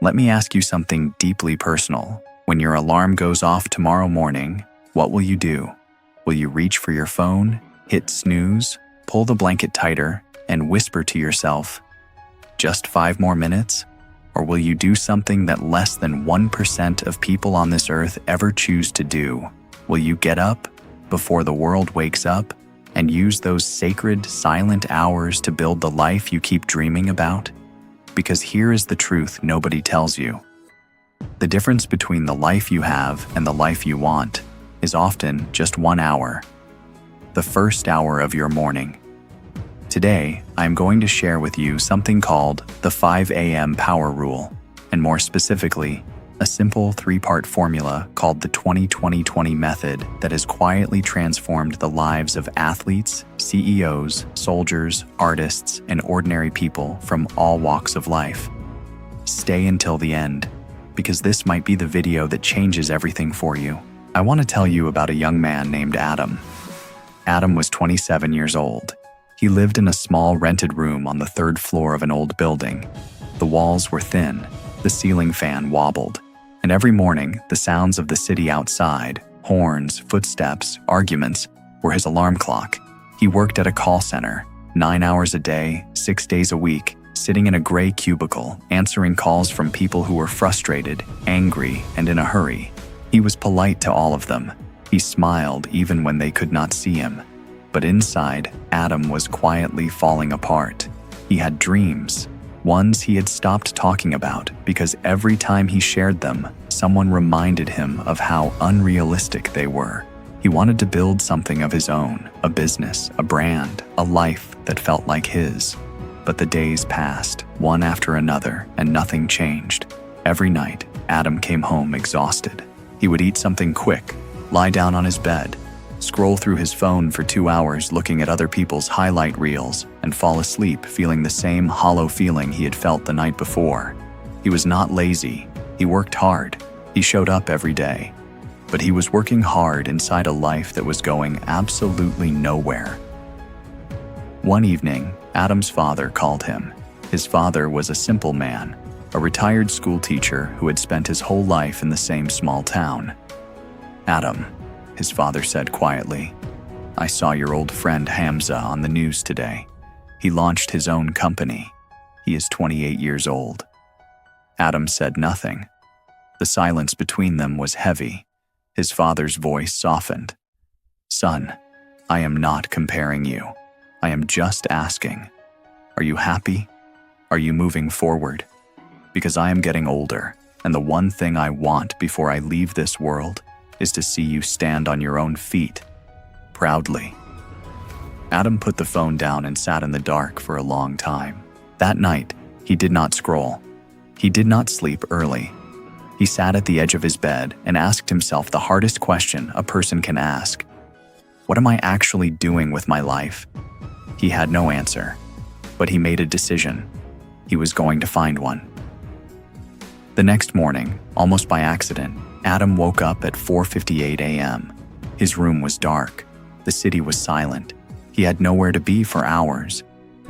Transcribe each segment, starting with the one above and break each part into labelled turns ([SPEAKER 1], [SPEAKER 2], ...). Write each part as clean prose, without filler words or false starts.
[SPEAKER 1] Let me ask you something deeply personal. When your alarm goes off tomorrow morning, what will you do? Will you reach for your phone, hit snooze, pull the blanket tighter, and whisper to yourself, "Just 5 more minutes"? Or will you do something that less than 1% of people on this earth ever choose to do? Will you get up before the world wakes up and use those sacred, silent hours to build the life you keep dreaming about? Because here is the truth nobody tells you. The difference between the life you have and the life you want is often just 1 hour. The first hour of your morning. Today, I'm going to share with you something called the 5 a.m. Power Rule, and more specifically, a simple 3-part formula called the 20-20-20 method that has quietly transformed the lives of athletes, CEOs, soldiers, artists, and ordinary people from all walks of life. Stay until the end, because this might be the video that changes everything for you. I want to tell you about a young man named Adam. Adam was 27 years old. He lived in a small rented room on the 3rd floor of an old building. The walls were thin, the ceiling fan wobbled, and every morning the sounds of the city outside, horns, footsteps, arguments, were his alarm clock. He worked at a call center, 9 hours a day, 6 days a week, sitting in a gray cubicle, answering calls from people who were frustrated, angry, and in a hurry. He was polite to all of them. He smiled even when they could not see him. But inside, Adam was quietly falling apart. He had dreams, ones he had stopped talking about because every time he shared them, someone reminded him of how unrealistic they were. He wanted to build something of his own, a business, a brand, a life that felt like his. But the days passed, one after another, and nothing changed. Every night, Adam came home exhausted. He would eat something quick, lie down on his bed, scroll through his phone for 2 hours looking at other people's highlight reels, and fall asleep feeling the same hollow feeling he had felt the night before. He was not lazy. He worked hard. He showed up every day. But he was working hard inside a life that was going absolutely nowhere. One evening, Adam's father called him. His father was a simple man, a retired school teacher who had spent his whole life in the same small town. "Adam," his father said quietly, "I saw your old friend Hamza on the news today. He launched his own company. He is 28 years old." Adam said nothing. The silence between them was heavy. His father's voice softened. "Son, I am not comparing you. I am just asking, are you happy? Are you moving forward? Because I am getting older, and the one thing I want before I leave this world is to see you stand on your own feet, proudly." Adam put the phone down and sat in the dark for a long time. That night, he did not scroll. He did not sleep early. He sat at the edge of his bed and asked himself the hardest question a person can ask. What am I actually doing with my life? He had no answer, but he made a decision. He was going to find one. The next morning, almost by accident, Adam woke up at 4:58 a.m. His room was dark. The city was silent. He had nowhere to be for hours.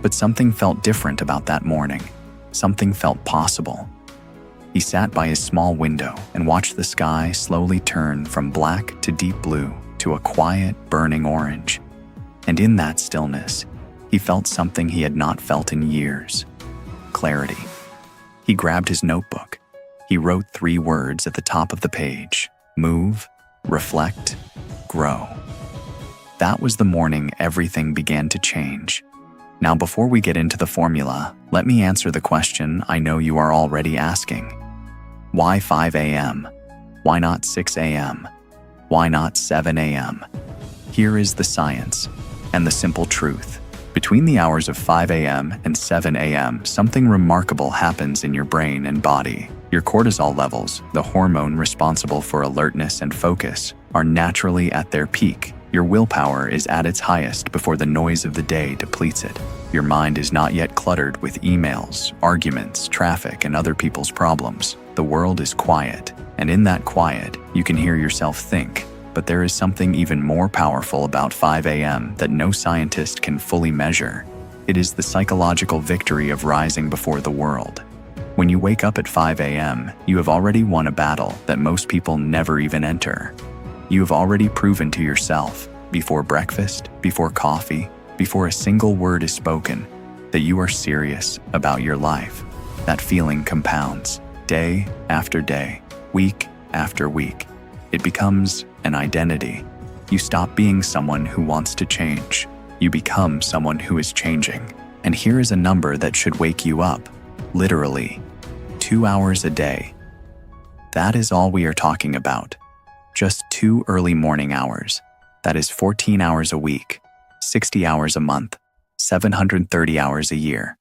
[SPEAKER 1] But something felt different about that morning. Something felt possible. He sat by his small window and watched the sky slowly turn from black to deep blue to a quiet, burning orange. And in that stillness, he felt something he had not felt in years: clarity. He grabbed his notebook. He wrote 3 words at the top of the page: move, reflect, grow. That was the morning everything began to change. Now, before we get into the formula, let me answer the question I know you are already asking. Why 5 a.m.? Why not 6 a.m.? Why not 7 a.m.? Here is the science and the simple truth. Between the hours of 5 a.m. and 7 a.m., something remarkable happens in your brain and body. Your cortisol levels, the hormone responsible for alertness and focus, are naturally at their peak. Your willpower is at its highest before the noise of the day depletes it. Your mind is not yet cluttered with emails, arguments, traffic, and other people's problems. The world is quiet, and in that quiet, you can hear yourself think. But there is something even more powerful about 5 a.m. that no scientist can fully measure. It is the psychological victory of rising before the world. When you wake up at 5 a.m., you have already won a battle that most people never even enter. You have already proven to yourself, before breakfast, before coffee, before a single word is spoken, that you are serious about your life. That feeling compounds, day after day, week after week. It becomes an identity. You stop being someone who wants to change. You become someone who is changing. And here is a number that should wake you up. Literally, 2 hours a day. That is all we are talking about. Just 2 early morning hours. That is 14 hours a week, 60 hours a month, 730 hours a year.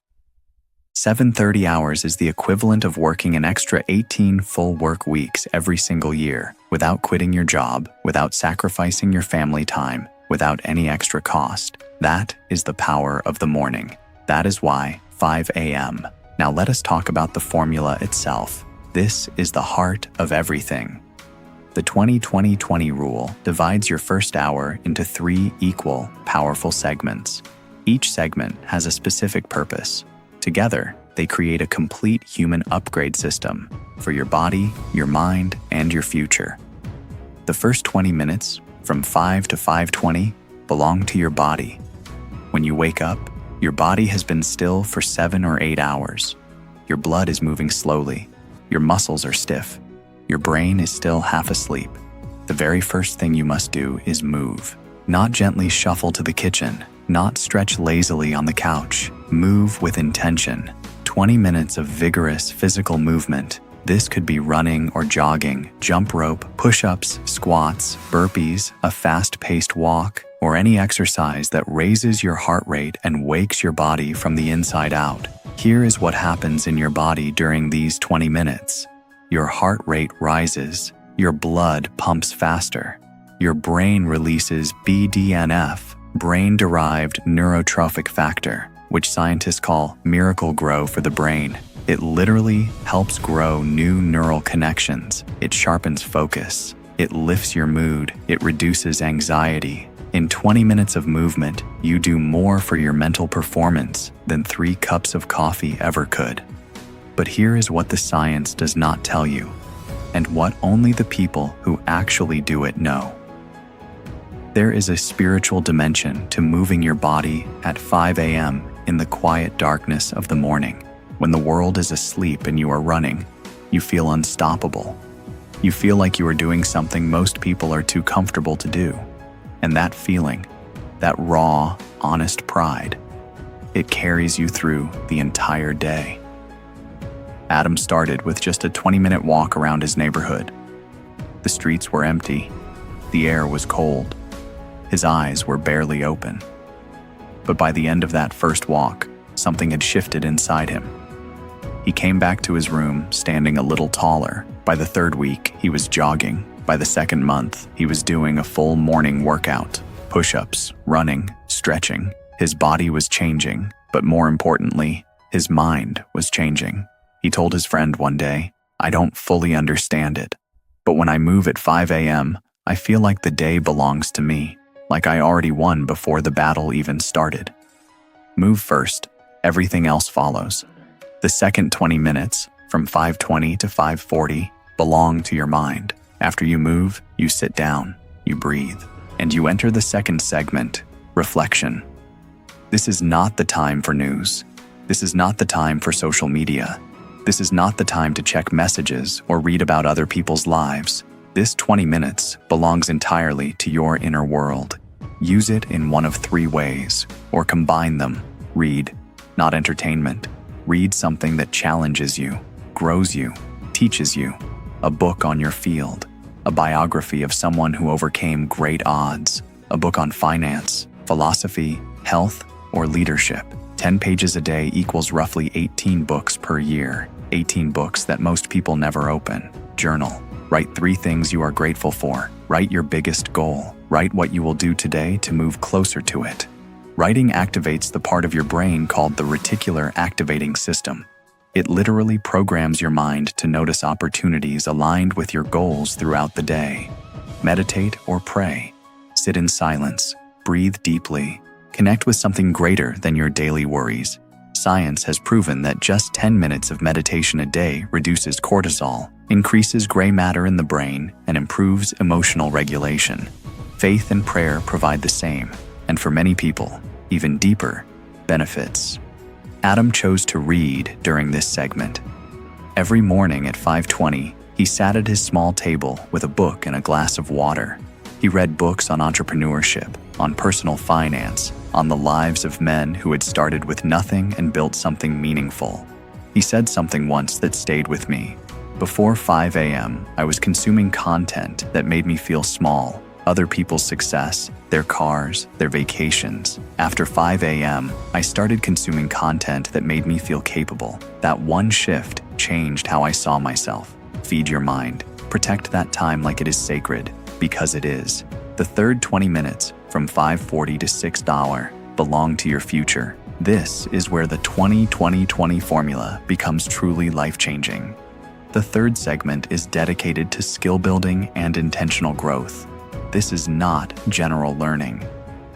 [SPEAKER 1] 730 hours is the equivalent of working an extra 18 full work weeks every single year, without quitting your job, without sacrificing your family time, without any extra cost. That is the power of the morning. That is why 5 a.m. Now let us talk about the formula itself. This is the heart of everything. The 20-20-20 rule divides your first hour into 3 equal, powerful segments. Each segment has a specific purpose. Together, they create a complete human upgrade system for your body, your mind, and your future. The first 20 minutes, from 5 to 5:20, belong to your body. When you wake up, your body has been still for 7 or 8 hours. Your blood is moving slowly. Your muscles are stiff. Your brain is still half asleep. The very first thing you must do is move. Not gently shuffle to the kitchen. Not stretch lazily on the couch. Move with intention. 20 minutes of vigorous physical movement. This could be running or jogging, jump rope, push-ups, squats, burpees, a fast-paced walk, or any exercise that raises your heart rate and wakes your body from the inside out. Here is what happens in your body during these 20 minutes. Your heart rate rises, your blood pumps faster, your brain releases BDNF, brain-derived neurotrophic factor, which scientists call miracle grow for the brain. It literally helps grow new neural connections. It sharpens focus. It lifts your mood. It reduces anxiety. In 20 minutes of movement, you do more for your mental performance than 3 cups of coffee ever could. But here is what the science does not tell you, and what only the people who actually do it know. There is a spiritual dimension to moving your body at 5 a.m. in the quiet darkness of the morning. When the world is asleep and you are running, you feel unstoppable. You feel like you are doing something most people are too comfortable to do. And that feeling, that raw, honest pride, it carries you through the entire day. Adam started with just a 20-minute walk around his neighborhood. The streets were empty. The air was cold. His eyes were barely open. But by the end of that first walk, something had shifted inside him. He came back to his room, standing a little taller. By the 3rd week, he was jogging. By the 2nd month, he was doing a full morning workout. Push-ups, running, stretching. His body was changing, but more importantly, his mind was changing. He told his friend one day, "I don't fully understand it, but when I move at 5 a.m., I feel like the day belongs to me, like I already won before the battle even started." Move first, everything else follows. The second 20 minutes, from 5:20 to 5:40, belong to your mind. After you move, you sit down, you breathe, and you enter the second segment, reflection. This is not the time for news. This is not the time for social media. This is not the time to check messages or read about other people's lives. This 20 minutes belongs entirely to your inner world. Use it in one of 3 ways, or combine them. Read, not entertainment. Read something that challenges you, grows you, teaches you. A book on your field, a biography of someone who overcame great odds, a book on finance, philosophy, health, or leadership. 10 pages a day equals roughly 18 books per year, 18 books that most people never open. Journal. Write 3 things you are grateful for. Write your biggest goal. Write what you will do today to move closer to it. Writing activates the part of your brain called the reticular activating system. It literally programs your mind to notice opportunities aligned with your goals throughout the day. Meditate or pray. Sit in silence. Breathe deeply. Connect with something greater than your daily worries. Science has proven that just 10 minutes of meditation a day reduces cortisol, increases gray matter in the brain, and improves emotional regulation. Faith and prayer provide the same, and for many people, even deeper benefits. Adam chose to read during this segment. Every morning at 5:20, he sat at his small table with a book and a glass of water. He read books on entrepreneurship, on personal finance, on the lives of men who had started with nothing and built something meaningful. He said something once that stayed with me. Before 5 a.m., I was consuming content that made me feel small, other people's success, their cars, their vacations. After 5 a.m., I started consuming content that made me feel capable. That one shift changed how I saw myself. Feed your mind. Protect that time like it is sacred, because it is. The third 20 minutes, from 5:40 to $6, belong to your future. This is where the 20-20-20 formula becomes truly life-changing. The third segment is dedicated to skill building and intentional growth. This is not general learning.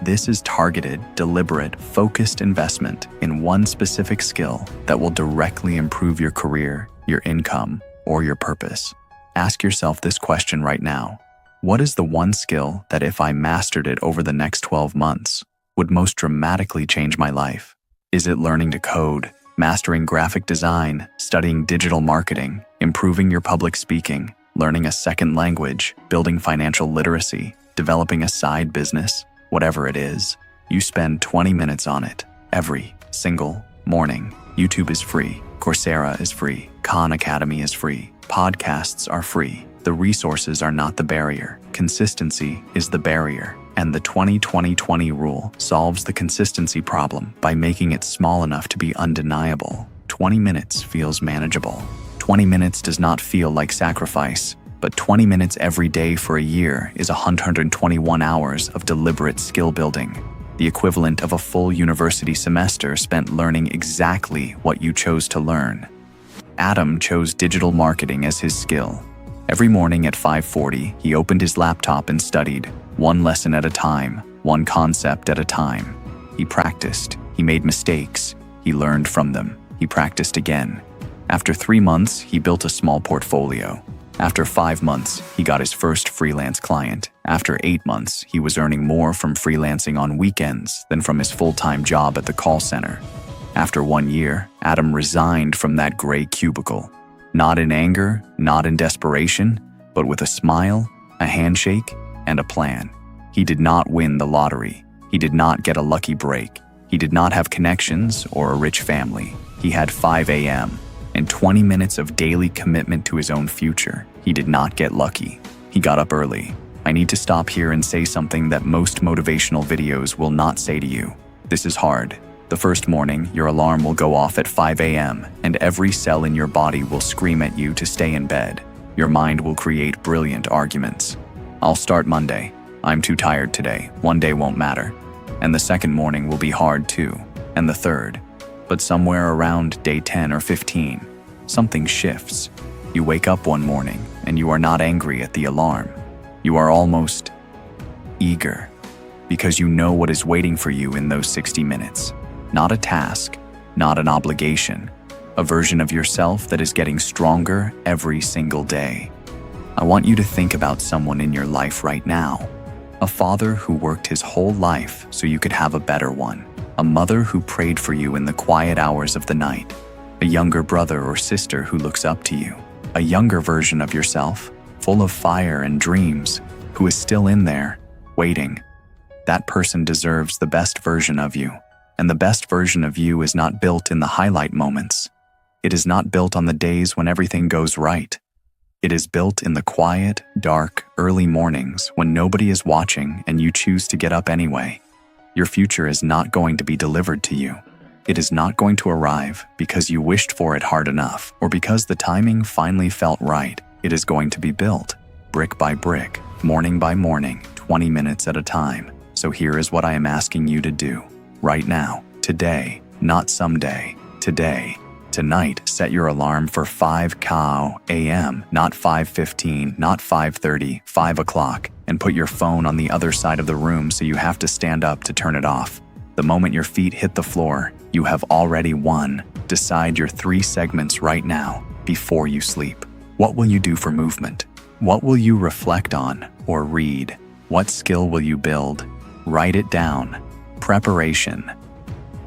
[SPEAKER 1] This is targeted, deliberate, focused investment in one specific skill that will directly improve your career, your income, or your purpose. Ask yourself this question right now. What is the one skill that if I mastered it over the next 12 months would most dramatically change my life? Is it learning to code, mastering graphic design, studying digital marketing, improving your public speaking, learning a second language, building financial literacy, developing a side business? Whatever it is, you spend 20 minutes on it every single morning. YouTube is free, Coursera is free, Khan Academy is free, podcasts are free. The resources are not the barrier. Consistency is the barrier. And the 20-20-20 rule solves the consistency problem by making it small enough to be undeniable. 20 minutes feels manageable. 20 minutes does not feel like sacrifice, but 20 minutes every day for a year is 121 hours of deliberate skill building, the equivalent of a full university semester spent learning exactly what you chose to learn. Adam chose digital marketing as his skill. Every morning at 5:40, he opened his laptop and studied, one lesson at a time, one concept at a time. He practiced, he made mistakes, he learned from them, he practiced again. After 3 months, he built a small portfolio. After 5 months, he got his first freelance client. After 8 months, he was earning more from freelancing on weekends than from his full-time job at the call center. After 1 year, Adam resigned from that gray cubicle. Not in anger, not in desperation, but with a smile, a handshake, and a plan. He did not win the lottery. He did not get a lucky break. He did not have connections or a rich family. He had 5 a.m. and 20 minutes of daily commitment to his own future. He did not get lucky. He got up early. I need to stop here and say something that most motivational videos will not say to you. This is hard. The first morning, your alarm will go off at 5 a.m., and every cell in your body will scream at you to stay in bed. Your mind will create brilliant arguments. I'll start Monday. I'm too tired today. One day won't matter. And the second morning will be hard too. And the third. But somewhere around day 10 or 15, something shifts. You wake up one morning, and you are not angry at the alarm. You are almost eager, because you know what is waiting for you in those 60 minutes. Not a task, not an obligation, a version of yourself that is getting stronger every single day. I want you to think about someone in your life right now. A father who worked his whole life so you could have a better one. A mother who prayed for you in the quiet hours of the night. A younger brother or sister who looks up to you. A younger version of yourself, full of fire and dreams, who is still in there, waiting. That person deserves the best version of you. And the best version of you is not built in the highlight moments. It is not built on the days when everything goes right. It is built in the quiet, dark, early mornings when nobody is watching and you choose to get up anyway. Your future is not going to be delivered to you. It is not going to arrive because you wished for it hard enough or because the timing finally felt right. It is going to be built, brick by brick, morning by morning, 20 minutes at a time. So here is what I am asking you to do. Right now, today, not someday, today. Tonight, set your alarm for 5 a.m., not 5:15, not 5:30, 5 o'clock, and put your phone on the other side of the room so you have to stand up to turn it off. The moment your feet hit the floor, you have already won. Decide your 3 segments right now, before you sleep. What will you do for movement? What will you reflect on or read? What skill will you build? Write it down. Preparation.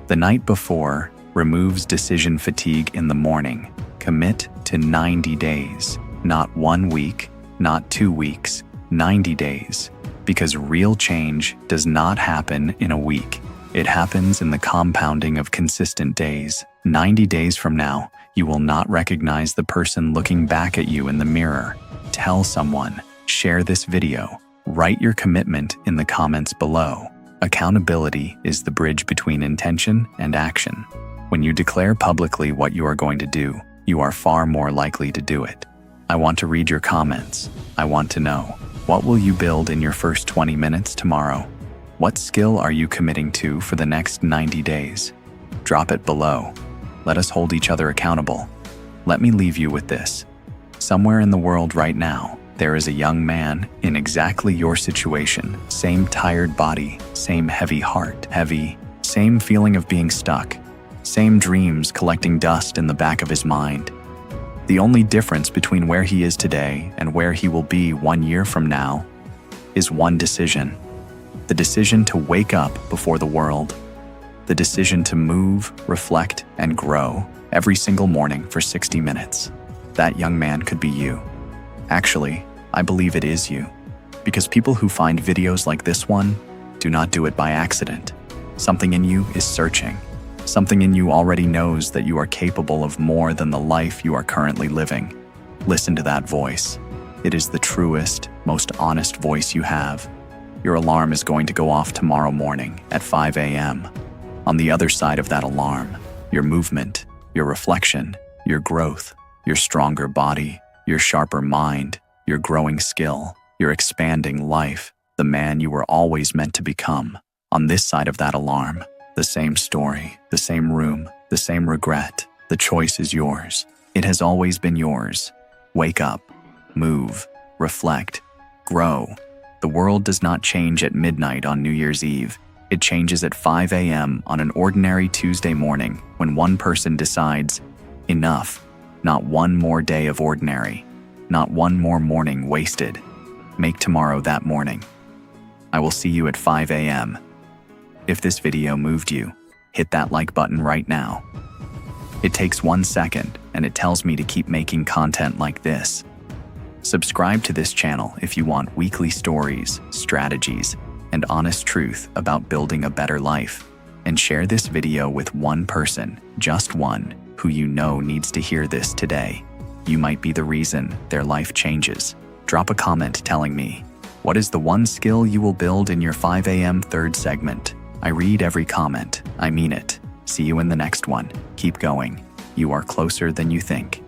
[SPEAKER 1] The night before removes decision fatigue in the morning. Commit to 90 days, not 1 week, not 2 weeks, 90 days. Because real change does not happen in a week. It happens in the compounding of consistent days. 90 days from now, you will not recognize the person looking back at you in the mirror. Tell someone, share this video, write your commitment in the comments below. Accountability is the bridge between intention and action. When you declare publicly what you are going to do, you are far more likely to do it. I want to read your comments. I want to know, what will you build in your first 20 minutes tomorrow? What skill are you committing to for the next 90 days? Drop it below. Let us hold each other accountable. Let me leave you with this. Somewhere in the world right now, there is a young man in exactly your situation. Same tired body, same heavy heart, same feeling of being stuck, same dreams collecting dust in the back of his mind. The only difference between where he is today and where he will be 1 year from now is one decision. The decision to wake up before the world. The decision to move, reflect, and grow every single morning for 60 minutes. That young man could be you. Actually, I believe it is you. Because people who find videos like this one do not do it by accident. Something in you is searching. Something in you already knows that you are capable of more than the life you are currently living. Listen to that voice. It is the truest, most honest voice you have. Your alarm is going to go off tomorrow morning at 5 a.m. On the other side of that alarm, your movement, your reflection, your growth, your stronger body, your sharper mind, your growing skill, your expanding life, the man you were always meant to become. On this side of that alarm, the same story, the same room, the same regret. The choice is yours. It has always been yours. Wake up, move, reflect, grow. The world does not change at midnight on New Year's Eve. It changes at 5 a.m. on an ordinary Tuesday morning when one person decides, enough, not one more day of ordinary, not one more morning wasted. Make tomorrow that morning. I will see you at 5 a.m. If this video moved you, hit that like button right now. It takes 1 second and it tells me to keep making content like this. Subscribe to this channel if you want weekly stories, strategies, and honest truth about building a better life. And share this video with one person, just one, who you know needs to hear this today. You might be the reason their life changes. Drop a comment telling me, what is the one skill you will build in your 5 a.m. third segment? I read every comment. I mean it. See you in the next one. Keep going. You are closer than you think.